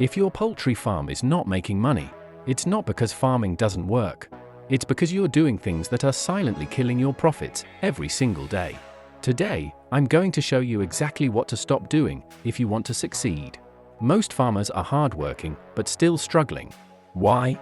If your poultry farm is not making money, it's not because farming doesn't work. It's because you're doing things that are silently killing your profits every single day. Today, I'm going to show you exactly what to stop doing if you want to succeed. Most farmers are hardworking but still struggling. Why?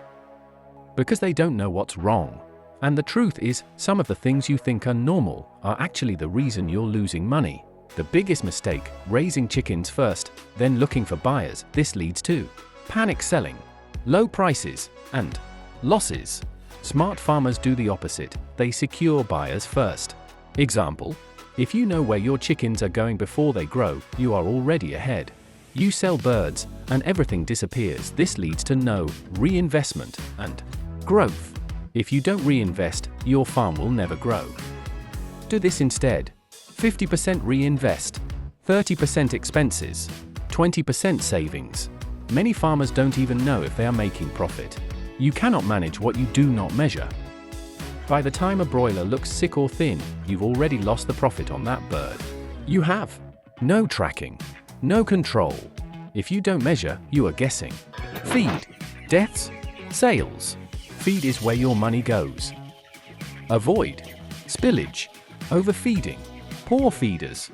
Because they don't know what's wrong. And the truth is, some of the things you think are normal are actually the reason you're losing money. The biggest mistake, raising chickens first, then looking for buyers. This leads to panic selling, low prices, and losses. Smart farmers do the opposite. They secure buyers first. Example: if you know where your chickens are going before they grow, you are already ahead. You sell birds, and everything disappears. This leads to no reinvestment and growth. If you don't reinvest, your farm will never grow. Do this instead. 50% reinvest, 30% expenses, 20% savings. Many farmers don't even know if they are making profit. You cannot manage what you do not measure. By the time a broiler looks sick or thin, you've already lost the profit on that bird. You have no tracking, no control. If you don't measure, you are guessing. Feed, deaths, sales. Feed is where your money goes. Avoid spillage, overfeeding, poor feeders.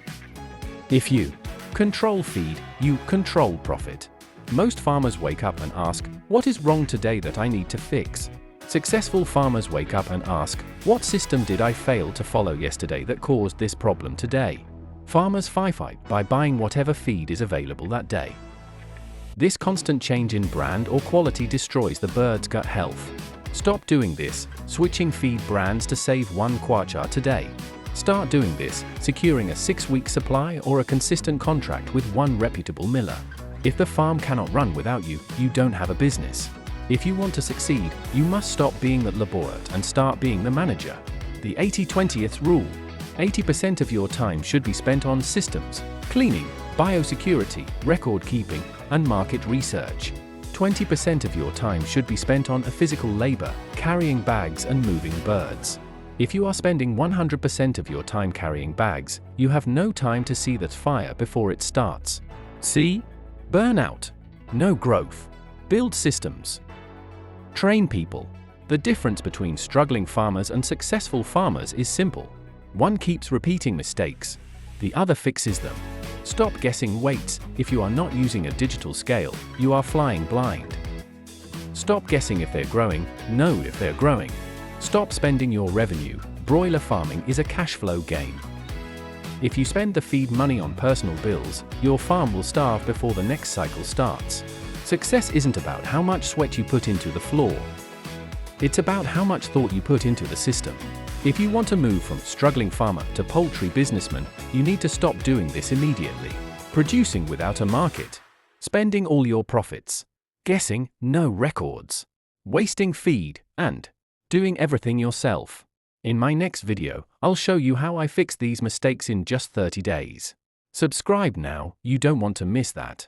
If you control feed, you control profit. Most farmers wake up and ask, what is wrong today that I need to fix? Successful farmers wake up and ask, what system did I fail to follow yesterday that caused this problem today? Farmers firefight by buying whatever feed is available that day. This constant change in brand or quality destroys the bird's gut health. Stop doing this, switching feed brands to save one kwacha today. Start doing this, securing a 6-week supply or a consistent contract with one reputable miller. If the farm cannot run without you, you don't have a business. If you want to succeed, you must stop being the labourant and start being the manager. The 80-20th rule. 80% of your time should be spent on systems, cleaning, biosecurity, record keeping, and market research. 20% of your time should be spent on physical labor, carrying bags and moving birds. If you are spending 100% of your time carrying bags, you have no time to see that fire before it starts. See? Burnout. No growth. Build systems. Train people. The difference between struggling farmers and successful farmers is simple. One keeps repeating mistakes. The other fixes them. Stop guessing weights. If you are not using a digital scale, you are flying blind. Stop guessing if they're growing, know if they're growing. Stop spending your revenue. Broiler farming is a cash flow game. If you spend the feed money on personal bills, your farm will starve before the next cycle starts. Success isn't about how much sweat you put into the floor. It's about how much thought you put into the system. If you want to move from struggling farmer to poultry businessman, you need to stop doing this immediately. Producing without a market. Spending all your profits. Guessing, no records. Wasting feed, and doing everything yourself. In my next video, I'll show you how I fixed these mistakes in just 30 days. Subscribe now, you don't want to miss that.